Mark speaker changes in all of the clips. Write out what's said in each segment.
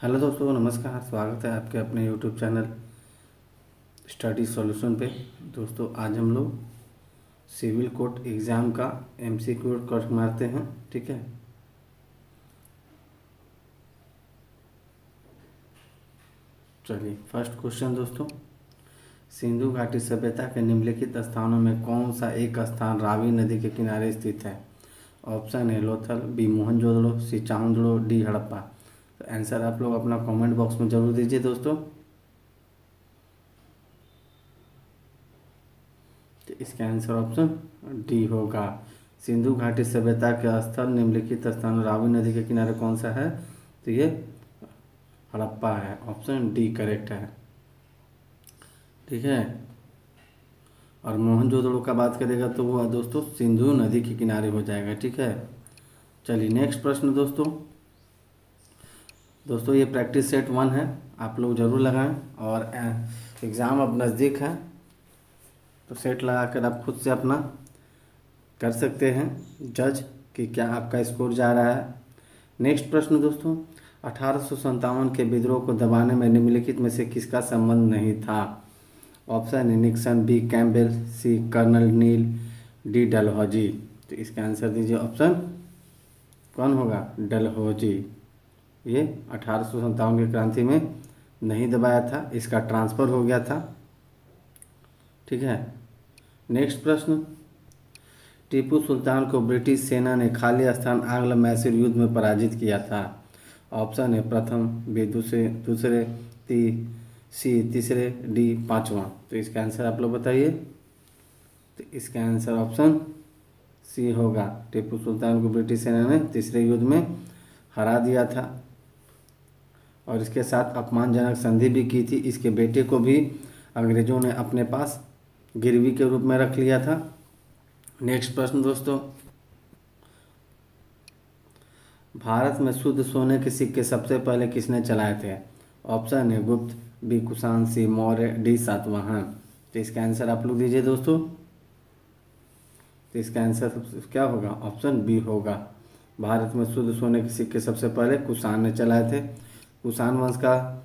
Speaker 1: Hello दोस्तों, नमस्कार। स्वागत है आपके अपने यूट्यूब चैनल स्टडी सॉल्यूशन पे। दोस्तों, आज हम लोग सिविल कोर्ट एग्ज़ाम का एमसीक्यू कट मारते हैं। ठीक है, चलिए फर्स्ट क्वेश्चन दोस्तों, सिंधु घाटी सभ्यता के निम्नलिखित स्थानों में कौन सा एक स्थान रावी नदी के किनारे स्थित है? Option A Lothal, B Mohenjodaro, C Chanhudaro, D Harappa. तो आंसर आप लोग अपना कमेंट बॉक्स में जरूर दीजिए दोस्तों। तो इसका आंसर ऑप्शन डी होगा। सिंधु घाटी सभ्यता के स्थल निम्नलिखित स्थान रावी नदी के किनारे कौन सा है? तो ये हड़प्पा है। ऑप्शन डी करेक्ट है। ठीक है, और मोहनजोदड़ो का बात करेगा तो वो दोस्तों सिंधु नदी के किनारे हो जाएगा। ठीक है, चलिए नेक्स्ट प्रश्न दोस्तों ये प्रैक्टिस सेट 1 है, आप लोग ज़रूर लगाएं। और एग्ज़ाम अब नज़दीक है तो सेट लगा कर आप खुद से अपना कर सकते हैं जज कि क्या आपका स्कोर जा रहा है। नेक्स्ट प्रश्न दोस्तों, 1857 के विद्रोह को दबाने में निम्नलिखित में से किसका संबंध नहीं था? Option A Nixon, B Campbell, C colonel Neil, D Dalhousie. तो इसका आंसर दीजिए। ऑप्शन कौन होगा? डलहौजी। ये 1857 की क्रांति में नहीं दबाया था, इसका ट्रांसफ़र हो गया था। ठीक है, नेक्स्ट प्रश्न, टीपू सुल्तान को ब्रिटिश सेना ने खाली स्थान आंग्ल मैसूर युद्ध में पराजित किया था। ऑप्शन ए प्रथम, बी दूसरे सी तीसरे, डी पांचवा। तो इसका आंसर आप लोग बताइए। तो इसका आंसर ऑप्शन सी होगा। टीपू सुल्तान को ब्रिटिश सेना ने तीसरे युद्ध में हरा दिया था और इसके साथ अपमानजनक संधि भी की थी। इसके बेटे को भी अंग्रेजों ने अपने पास गिरवी के रूप में रख लिया था। नेक्स्ट प्रश्न दोस्तों, भारत में शुद्ध सोने के सिक्के सबसे पहले किसने चलाए थे? ऑप्शन ए गुप्त, बी कुषाण, सी मौर्य, डी सातवाहन। तो इसका आंसर आप लोग दीजिए दोस्तों। तो इसका आंसर क्या होगा? ऑप्शन बी होगा। भारत में शुद्ध सोने के सिक्के सबसे पहले कुषाण ने चलाए थे। कुषाण वंश का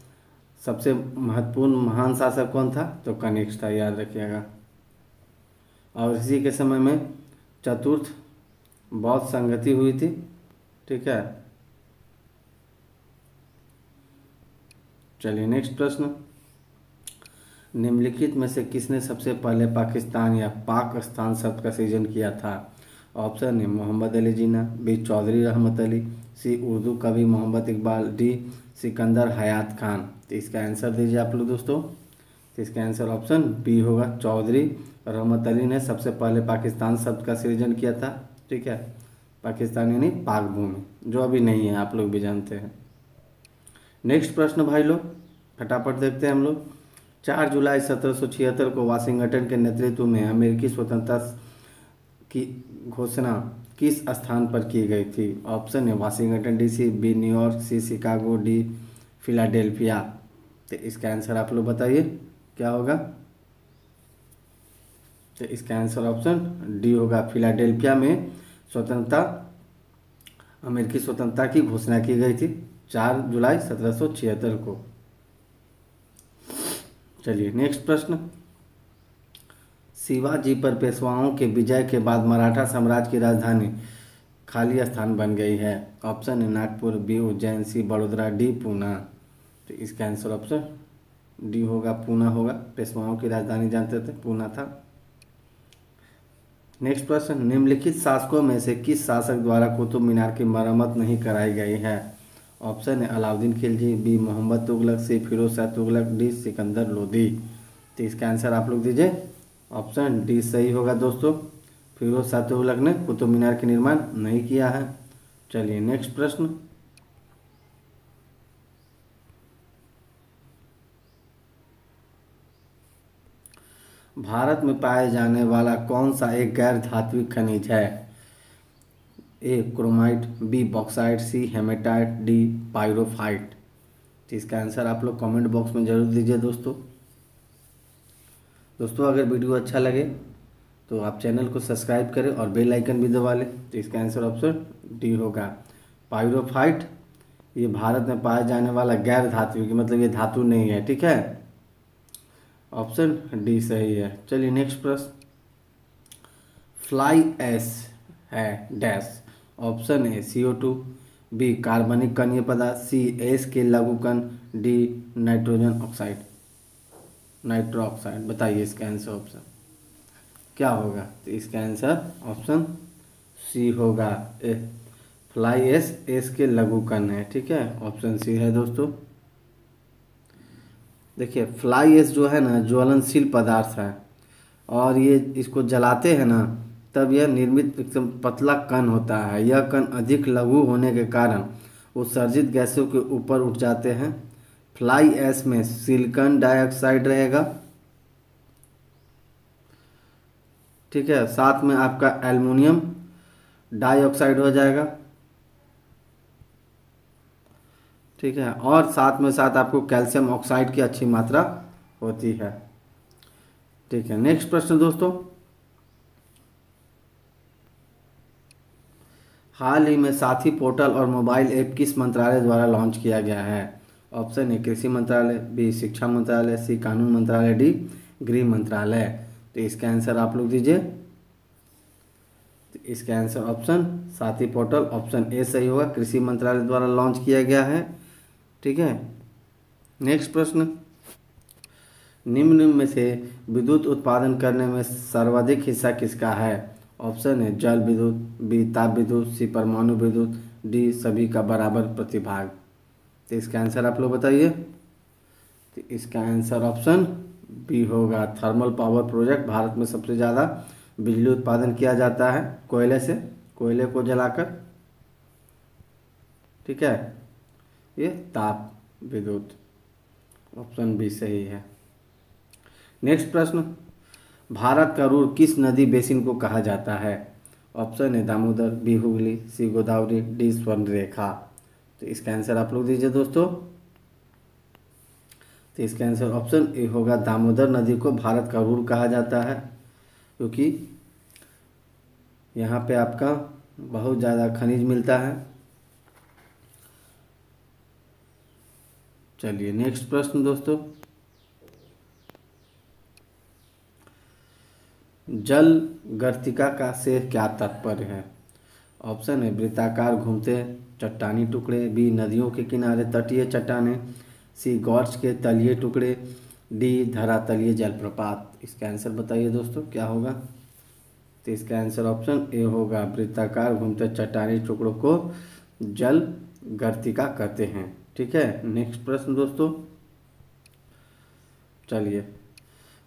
Speaker 1: सबसे महत्वपूर्ण महान शासक कौन था? तो कनिष्क था, याद रखिएगा। और इसी के समय में चतुर्थ बौद्ध संगति हुई थी। ठीक है, चलिए नेक्स्ट प्रश्न, निम्नलिखित में से किसने सबसे पहले पाकिस्तान या पाकिस्तान शब्द का सृजन किया था? Option A Mohammad Ali Jinnah, B Chaudhry Rahmat Ali, C Urdu कवि मोहम्मद इकबाल, डी सिकंदर हयात खान। तो इसका आंसर दीजिए आप लोग दोस्तों। तो इसका आंसर ऑप्शन बी होगा। चौधरी रहमत अली ने सबसे पहले पाकिस्तान शब्द का सृजन किया था। ठीक है, पाकिस्तान यानी पाक भूमि, जो अभी नहीं है, आप लोग भी जानते हैं। नेक्स्ट प्रश्न भाई लोग फटाफट देखते हैं हम लोग। 4 जुलाई 1776 को वाशिंगटन के नेतृत्व में अमेरिकी स्वतंत्रता की घोषणा किस स्थान पर की गई थी? ऑप्शन है वाशिंगटन डीसी, बी न्यूयॉर्क, सी शिकागो, डी फिलाडेल्फिया। तो इसका आंसर आप लोग बताइए क्या होगा? तो इसका आंसर ऑप्शन डी होगा। फिलाडेल्फिया में स्वतंत्रता अमेरिकी स्वतंत्रता की घोषणा की गई थी 4 जुलाई 1776 को। चलिए नेक्स्ट प्रश्न, शिवाजी पर पेशवाओं के विजय के बाद मराठा साम्राज्य की राजधानी खाली स्थान बन गई है। ऑप्शन है नागपुर, बी उज्जैन, सी बड़ोदरा, डी पूना। तो इसका आंसर ऑप्शन डी होगा, पूना होगा। पेशवाओं की राजधानी जानते थे, पूना था। नेक्स्ट प्रश्न, निम्नलिखित शासकों में से किस शासक द्वारा कुतुब मीनार की मरम्मत नहीं कराई गई है? ऑप्शन है अलाउद्दीन खिलजी, बी मोहम्मद तुगलक, सी फिरोज शाह तुगलक, डी सिकंदर लोदी। तो इसका आंसर आप लोग दीजिए। ऑप्शन डी सही होगा दोस्तों। फिरोज शाह तुगलक ने कुतुब मीनार का निर्माण नहीं किया है। चलिए नेक्स्ट प्रश्न, भारत में पाए जाने वाला कौन सा एक गैर धात्विक खनिज है? ए क्रोमाइट, बी बॉक्साइट, सी हेमेटाइट, डी पायरोफाइट। तो इसका आंसर आप लोग कमेंट बॉक्स में जरूर दीजिए दोस्तों। अगर वीडियो अच्छा लगे तो आप चैनल को सब्सक्राइब करें और बेल आइकन भी दबा लें। तो इसका आंसर ऑप्शन डी होगा। पायरोफाइट ये भारत में पाए जाने वाला गैर धात्विक, मतलब ये धातु नहीं है। ठीक है, ऑप्शन डी सही है। चलिए नेक्स्ट प्रश्न, फ्लाई ऐश है dash. Option A CO2, B कार्बनिक कणीय पदार्थ, सी एस के लघु कण, D nitrogen oxide, nitro oxide. बताइए इसका आंसर ऑप्शन क्या होगा। तो इसका आंसर ऑप्शन सी होगा, ए फ्लाई एस एस के लघु कण है। ठीक है, ऑप्शन सी है दोस्तों। देखिए फ्लाई एस जो है ना ज्वलनशील पदार्थ है, और ये इसको जलाते हैं ना तब यह निर्मित एकदम पतला कण होता है। यह कण अधिक लघु होने के कारण उत्सर्जित गैसों के ऊपर उठ जाते हैं। फ्लाई ऐश में सिलिकॉन डाइऑक्साइड रहेगा। ठीक है, साथ में आपका एल्युमिनियम डाइऑक्साइड हो जाएगा। ठीक है, और साथ में साथ आपको कैल्शियम ऑक्साइड की अच्छी मात्रा होती है। ठीक है, नेक्स्ट प्रश्न दोस्तों, हाल ही में साथी पोर्टल और मोबाइल ऐप किस मंत्रालय द्वारा लॉन्च किया गया है। ऑप्शन ए कृषि मंत्रालय, बी शिक्षा मंत्रालय, सी कानून मंत्रालय, डी गृह मंत्रालय। तो इसका आंसर आप लोग दीजिए। तो इसका आंसर ऑप्शन साथी पोर्टल ऑप्शन ए सही होगा, कृषि मंत्रालय द्वारा लॉन्च किया गया है। ठीक है, नेक्स्ट प्रश्न, निम्न में से विद्युत उत्पादन करने में सर्वाधिक हिस्सा किसका है। ऑप्शन है जल विद्युत, बी ताप विद्युत, सी परमाणु विद्युत, डी सभी का बराबर प्रतिभाग। तो इसका आंसर आप लोग बताइए। तो इसका आंसर ऑप्शन बी होगा, थर्मल पावर प्रोजेक्ट। भारत में सबसे ज़्यादा बिजली उत्पादन किया जाता है कोयले से, कोयले को जलाकर। ठीक है, ये ताप विद्युत, ऑप्शन बी सही है। नेक्स्ट प्रश्न, भारत का रूर किस नदी बेसिन को कहा जाता है। ऑप्शन है दामोदर, बी हुगली, सी गोदावरी, डी स्वर्णरेखा। तो इसका आंसर आप लोग दीजिए दोस्तों। तो इसका आंसर ऑप्शन ए होगा, दामोदर नदी को भारत का रूर कहा जाता है, क्योंकि यहाँ पे आपका बहुत ज़्यादा खनिज मिलता है। चलिए नेक्स्ट प्रश्न दोस्तों, जल गर्तिका का से क्या तात्पर्य है। ऑप्शन है वृत्ताकार घूमते चट्टानी टुकड़े, बी नदियों के किनारे तटीय चट्टानें, सी गॉर्च के तलीय टुकड़े, डी धरातलीय जलप्रपात। इसका आंसर बताइए दोस्तों क्या होगा। तो इसका आंसर ऑप्शन ए होगा, वृत्ताकार घूमते चट्टानी टुकड़ों को जल गर्तिका कहते हैं। ठीक है, नेक्स्ट प्रश्न दोस्तों, चलिए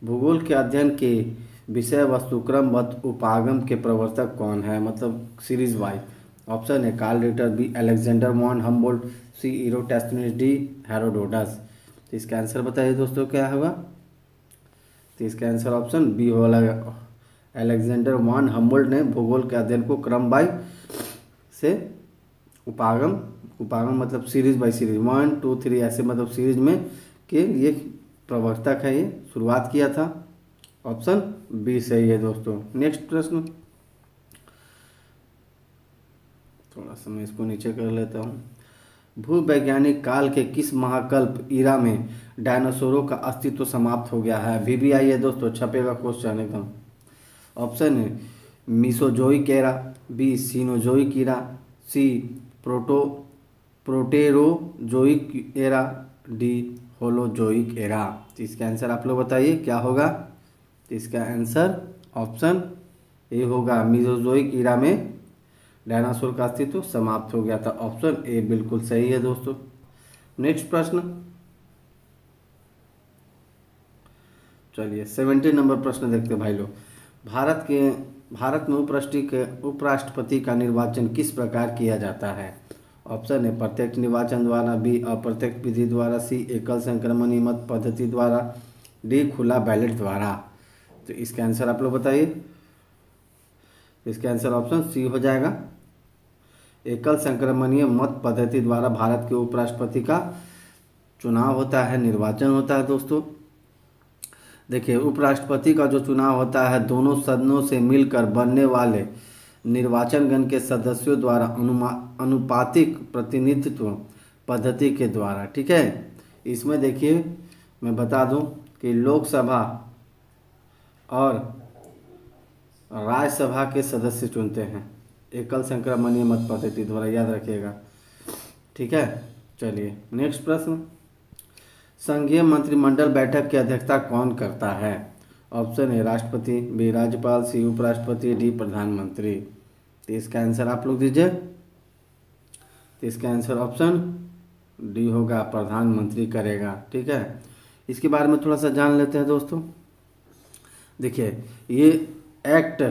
Speaker 1: भूगोल के अध्ययन के विषय वस्तु क्रमबद्ध उपागम के प्रवर्तक कौन है, मतलब सीरीज वाइज। ऑप्शन है Carl Ritter, B Alexander von Humboldt, C Eratosthenes, D Herodotus. तो इसका आंसर बताइए दोस्तों क्या होगा। तो इसका आंसर ऑप्शन बी होगा, अलेक्जेंडर वॉन हम्बोल्ट ने भूगोल के अध्ययन को क्रम बाई से उपागम मतलब सीरीज बाई सीरीज 1 2 3 ऐसे मतलब सीरीज में के ये प्रवर्तक है, ये शुरुआत किया था। ऑप्शन बी सही है दोस्तों। नेक्स्ट प्रश्न, थोड़ा सा मैं इसको नीचे कर लेता हूँ। भूवैज्ञानिक काल के किस महाकल्प ईरा में डायनासोरों का अस्तित्व समाप्त हो गया है। VBI है दोस्तों, छपेगा क्वेश्चन एकदम। ऑप्शन है Mesozoic era, B Cenozoic era, C Proterozoic era, D Holozoic era. तो इसका आंसर आप लोग बताइए क्या होगा। तो इसका आंसर ऑप्शन ए होगा, मीसोजोइक एरा में डायनासोर का अस्तित्व समाप्त हो गया था। ऑप्शन ए बिल्कुल सही है दोस्तों। नेक्स्ट प्रश्न, चलिए 70 नंबर प्रश्न देखते हैं भाई लोग। भारत में उपराष्ट्रपति का निर्वाचन किस प्रकार किया जाता है। ऑप्शन है प्रत्यक्ष निर्वाचन द्वारा, बी अप्रत्यक्ष विधि द्वारा, सी एकल संक्रमणीय मत पद्धति द्वारा, डी खुला बैलेट द्वारा। तो इसका आंसर आप लोग बताइए। इसका आंसर ऑप्शन सी हो जाएगा, एकल संक्रमणीय मत पद्धति द्वारा भारत के उपराष्ट्रपति का चुनाव होता है, निर्वाचन होता है दोस्तों। देखिए उपराष्ट्रपति का जो चुनाव होता है दोनों सदनों से मिलकर बनने वाले निर्वाचन गण के सदस्यों द्वारा अनुपातिक प्रतिनिधित्व पद्धति के द्वारा। ठीक है, इसमें देखिए मैं बता दूं कि लोकसभा और राज्यसभा के सदस्य चुनते हैं एकल संक्रमणीय मत पद्धति द्वारा, याद रखिएगा। ठीक है, चलिए नेक्स्ट प्रश्न, संघीय मंत्रिमंडल बैठक की अध्यक्षता कौन करता है? ऑप्शन ए राष्ट्रपति, बी राज्यपाल, सी उपराष्ट्रपति, डी प्रधानमंत्री। तो इसका आंसर आप लोग दीजिए। तो इसका आंसर ऑप्शन डी होगा, प्रधानमंत्री करेगा। ठीक है, इसके बारे में थोड़ा सा जान लेते हैं दोस्तों। देखिए, ये एक्ट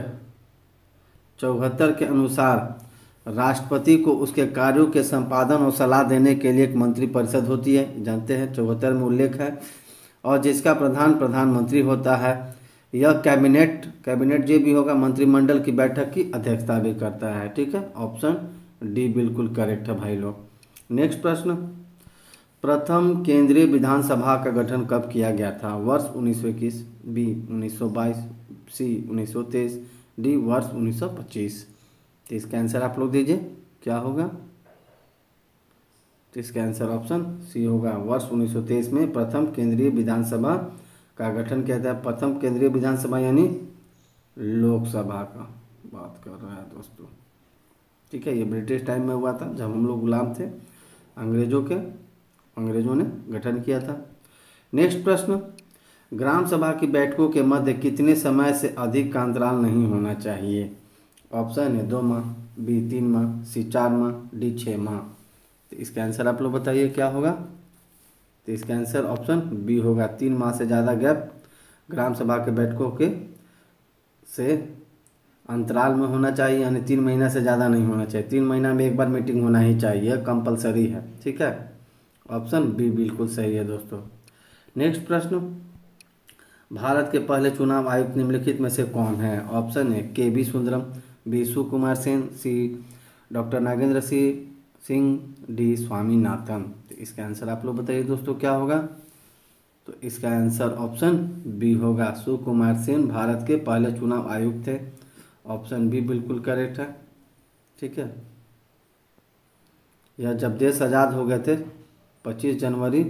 Speaker 1: 74 के अनुसार राष्ट्रपति को उसके कार्यों के संपादन और सलाह देने के लिए एक मंत्रिपरिषद होती है, जानते हैं 74 में उल्लेख है, और जिसका प्रधान प्रधानमंत्री होता है। यह कैबिनेट जो भी होगा मंत्रिमंडल की बैठक की अध्यक्षता भी करता है। ठीक है, ऑप्शन डी बिल्कुल करेक्ट है भाई लोग। नेक्स्ट प्रश्न, प्रथम केंद्रीय विधानसभा का गठन कब किया गया था? वर्ष 1921, बी 1922, सी 1923, डी वर्ष 1925। तो इसका आंसर आप लोग दीजिए, क्या होगा? तो इसका आंसर ऑप्शन सी होगा, वर्ष 1923 में प्रथम केंद्रीय विधानसभा का गठन किया था। प्रथम केंद्रीय विधानसभा यानी लोकसभा का बात कर रहा है दोस्तों। ठीक है, ये ब्रिटिश टाइम में हुआ था जब हम लोग गुलाम थे अंग्रेजों ने गठन किया था। नेक्स्ट प्रश्न, ग्राम सभा की बैठकों के मध्य कितने समय से अधिक का अंतराल नहीं होना चाहिए? ऑप्शन है 2 माह, बी 3 माह, सी 4 माह, डी 6 माह। तो इसका आंसर आप लोग बताइए क्या होगा? तो इसका आंसर ऑप्शन बी होगा, 3 माह से ज़्यादा गैप ग्राम सभा के बैठकों के से अंतराल में होना चाहिए, यानी 3 महीना से ज़्यादा नहीं होना चाहिए। 3 महीना में एक बार मीटिंग होना ही चाहिए, कंपलसरी है। ठीक है, ऑप्शन बी बिल्कुल सही है दोस्तों। नेक्स्ट प्रश्न, भारत के पहले चुनाव आयुक्त निम्नलिखित में से कौन है? ऑप्शन है के बी सुंदरम, बी सुकुमार सेन, सी डॉक्टर नागेंद्र सिंह, डी स्वामीनाथन। तो इसका आंसर आप लोग बताइए दोस्तों क्या होगा? तो इसका आंसर ऑप्शन बी होगा, सुकुमार सेन भारत के पहले चुनाव आयुक्त थे। ऑप्शन बी बिल्कुल करेक्ट है। ठीक है, यह जब देश आज़ाद हो गए थे 25 जनवरी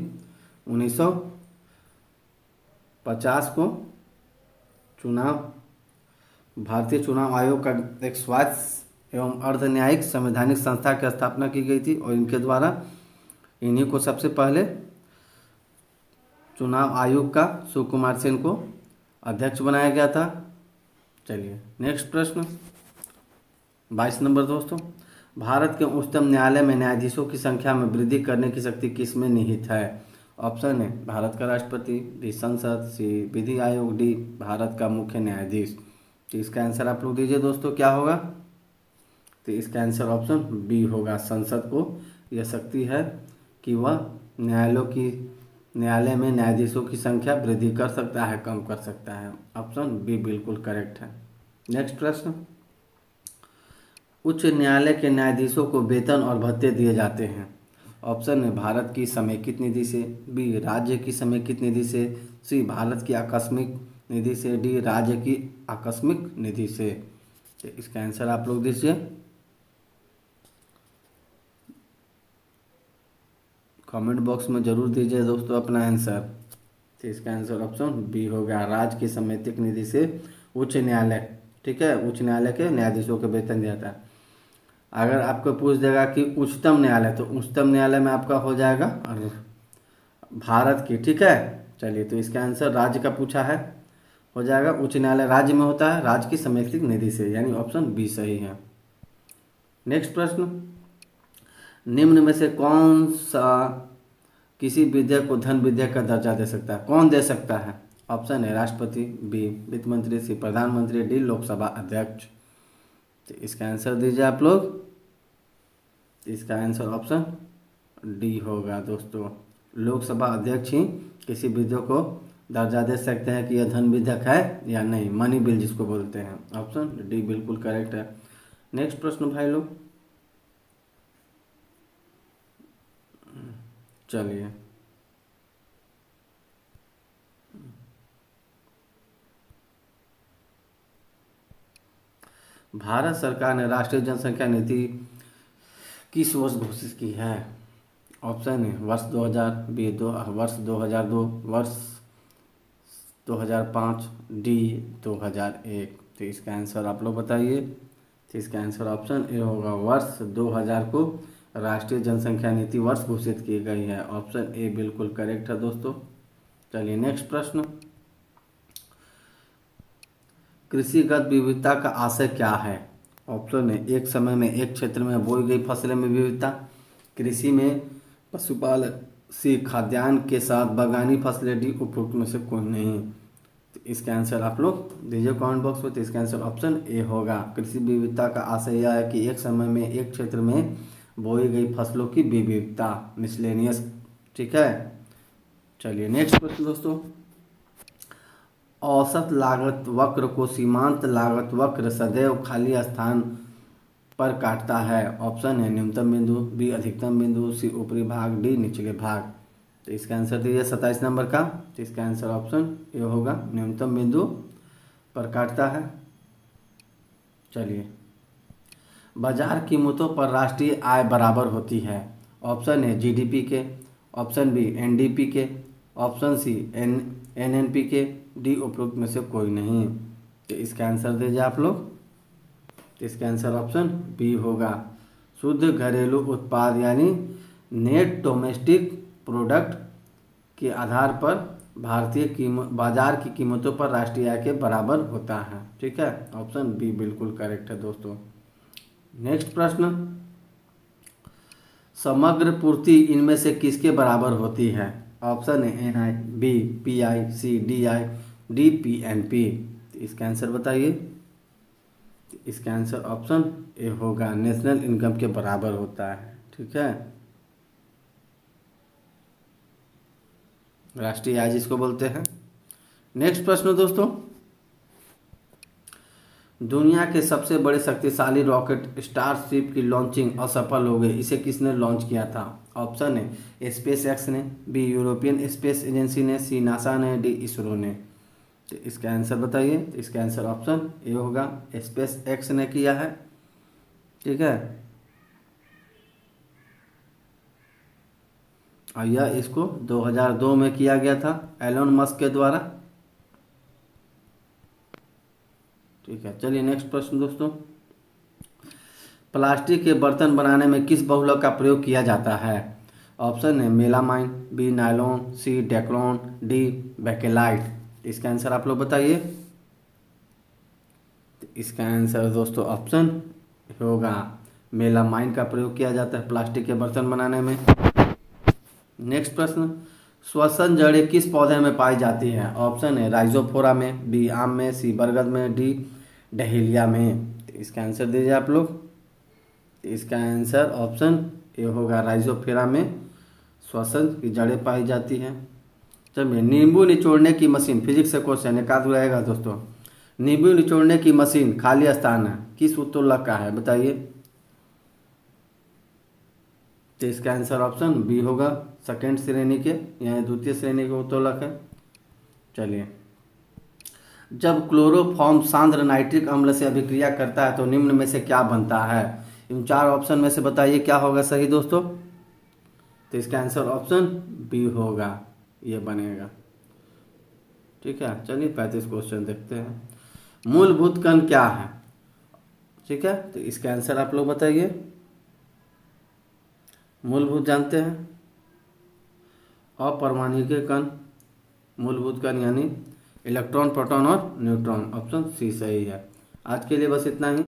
Speaker 1: 1950 को भारतीय चुनाव आयोग का एक स्वायत्त एवं अर्ध न्यायिक संवैधानिक संस्था की स्थापना की गई थी, और इनके द्वारा इन्हीं को सबसे पहले चुनाव आयोग का सुकुमार सेन को अध्यक्ष बनाया गया था। चलिए नेक्स्ट प्रश्न 22 नंबर दोस्तों, भारत के उच्चतम न्यायालय में न्यायाधीशों की संख्या में वृद्धि करने की शक्ति किसमें निहित है? ऑप्शन है भारत का राष्ट्रपति, बी संसद, सी विधि आयोग, डी भारत का मुख्य न्यायाधीश। तो इसका आंसर आप लोग दीजिए दोस्तों क्या होगा? तो इसका आंसर ऑप्शन बी होगा, संसद को यह शक्ति है कि वह न्यायालय में न्यायाधीशों की संख्या वृद्धि कर सकता है, कम कर सकता है। ऑप्शन बी बिल्कुल करेक्ट है। नेक्स्ट प्रश्न, उच्च न्यायालय के न्यायाधीशों को वेतन और भत्ते दिए जाते हैं। ऑप्शन है भारत की समेकित निधि से, बी राज्य की समेकित निधि से, सी भारत की आकस्मिक निधि से, डी राज्य की आकस्मिक निधि से। तो इसका आंसर आप लोग दीजिए, कमेंट बॉक्स में जरूर दीजिए दोस्तों अपना आंसर। तो इसका आंसर ऑप्शन बी होगा, राज्य की समेकित निधि से उच्च न्यायालय। ठीक है, उच्च न्यायालय के न्यायाधीशों को वेतन दिया जाता है। अगर आपको पूछ देगा कि उच्चतम न्यायालय, तो उच्चतम न्यायालय में आपका हो जाएगा भारत की। ठीक है, चलिए तो इसका आंसर राज्य का पूछा है, हो जाएगा उच्च न्यायालय राज्य में होता है, राज्य की समेकित निधि से, यानी ऑप्शन बी सही है। नेक्स्ट प्रश्न, निम्न में से कौन सा किसी विधेयक को धन विधेयक का दर्जा दे सकता है? कौन दे सकता है? ऑप्शन है राष्ट्रपति, बी वित्त मंत्री, सी प्रधानमंत्री, डी लोकसभा अध्यक्ष। तो इसका आंसर दीजिए आप लोग। इसका आंसर ऑप्शन डी होगा दोस्तों, लोकसभा अध्यक्ष ही किसी विधेयक को दर्जा दे सकते हैं कि यह धन विधेयक है या नहीं, मनी बिल जिसको बोलते हैं। ऑप्शन डी बिल्कुल करेक्ट है। नेक्स्ट प्रश्न भाई लोग, चलिए भारत सरकार ने राष्ट्रीय जनसंख्या नीति किस वर्ष घोषित की है? ऑप्शन है वर्ष 2000, बी वर्ष 2002, वर्ष 2005, डी 2001। तो इसका आंसर आप लोग बताइए। तो इसका आंसर ऑप्शन ए होगा, वर्ष 2000 को राष्ट्रीय जनसंख्या नीति वर्ष घोषित की गई है। ऑप्शन ए बिल्कुल करेक्ट है दोस्तों। चलिए नेक्स्ट प्रश्न, कृषिगत विविधता का आशय क्या है? ऑप्शन है एक समय में एक क्षेत्र में बोई गई फसलें में विविधता, कृषि में पशुपालन से खाद्यान्न के साथ बागानी फसलें, डी उपरोक्त में से कोई नहीं। तो इसका आंसर आप लोग दीजिए कमेंट बॉक्स में। तो इसका आंसर ऑप्शन ए होगा, कृषि विविधता का आशय यह है कि एक समय में एक क्षेत्र में बोई गई फसलों की विविधता, मिसलेनियस। ठीक है, चलिए नेक्स्ट क्वेश्चन दोस्तों, औसत लागत वक्र को सीमांत लागत वक्र सदैव खाली स्थान पर काटता है। ऑप्शन है न्यूनतम बिंदु, बी अधिकतम बिंदु, सी ऊपरी भाग, डी निचले भाग। तो इसका आंसर दीजिए 27 नंबर का। तो इसका आंसर ऑप्शन ए होगा, न्यूनतम बिंदु पर काटता है। चलिए, बाजार कीमतों पर राष्ट्रीय आय बराबर होती है। ऑप्शन है जीडीपी के, ऑप्शन बी एनडीपी के, ऑप्शन सी एनएनपी के, डी उपरोक्त में से कोई नहीं। तो इसका आंसर दीजिए आप लोग। तो इसका आंसर ऑप्शन बी होगा, शुद्ध घरेलू उत्पाद यानी नेट डोमेस्टिक प्रोडक्ट के आधार पर भारतीय बाजार की कीमतों पर राष्ट्रीय आय के बराबर होता है। ठीक है, ऑप्शन बी बिल्कुल करेक्ट है दोस्तों। नेक्स्ट प्रश्न, समग्र पूर्ति इनमें से किसके बराबर होती है? ऑप्शन है एनआई, बी पीआई, सी डीआई, डी पीएनपी। इसका आंसर बताइए। इसका आंसर ऑप्शन ए होगा, नेशनल इनकम के बराबर होता है। ठीक है, राष्ट्रीय आय जिसको बोलते हैं। नेक्स्ट प्रश्न दोस्तों, दुनिया के सबसे बड़े शक्तिशाली रॉकेट स्टारशिप की लॉन्चिंग असफल हो गई, इसे किसने लॉन्च किया था? ऑप्शन है स्पेस एक्स ने, बी यूरोपियन स्पेस एजेंसी ने, सी नासा ने, डी इसरो ने। तो इसका आंसर बताइए। तो इसका आंसर ऑप्शन ए होगा, स्पेस एक्स ने किया है। ठीक है, और यह इसको 2002 में किया गया था एलोन मस्क के द्वारा। ठीक है, चलिए नेक्स्ट प्रश्न दोस्तों, प्लास्टिक के बर्तन बनाने में किस बहुलक का प्रयोग किया जाता है? ऑप्शन है मेलामाइन, बी नायलॉन, सी डेक्लोन, डी बेकेलाइट। इसका आंसर आप लोग बताइए। इसका आंसर दोस्तों ऑप्शन होगा, मेलामाइन का प्रयोग किया जाता है प्लास्टिक के बर्तन बनाने में। नेक्स्ट प्रश्न, श्वसन जड़ें किस पौधे में पाई जाती है? ऑप्शन है राइजोफोरा में, बी आम में, सी बरगद में, डी डहेलिया में। इसका आंसर दीजिए आप लोग। इसका आंसर ऑप्शन ए होगा, राइजोफोरा में श्वसन की जड़ें पाई जाती हैं। चलिए, नींबू निचोड़ने की मशीन, फिजिक्स से क्वेश्चन एक आध रहेगा दोस्तों। नींबू निचोड़ने की मशीन खाली स्थान है किस उत्तोलक का है बताइए। तो इसका आंसर ऑप्शन बी होगा, सेकेंड श्रेणी के यानी द्वितीय श्रेणी के उत्तोलक है। चलिए, जब क्लोरोफॉर्म सांद्र नाइट्रिक अम्ल से अभिक्रिया करता है तो निम्न में से क्या बनता है? इन चार ऑप्शन में से बताइए क्या होगा सही दोस्तों। तो इसका आंसर ऑप्शन बी होगा, ये बनेगा। ठीक है, चलिए 35 क्वेश्चन देखते हैं। मूलभूत कण क्या है? ठीक है, तो इसका आंसर आप लोग बताइए। मूलभूत जानते हैं, अपरमाणुकीय कण मूलभूत कण यानी इलेक्ट्रॉन, प्रोटॉन और न्यूट्रॉन। ऑप्शन सी सही है। आज के लिए बस इतना ही।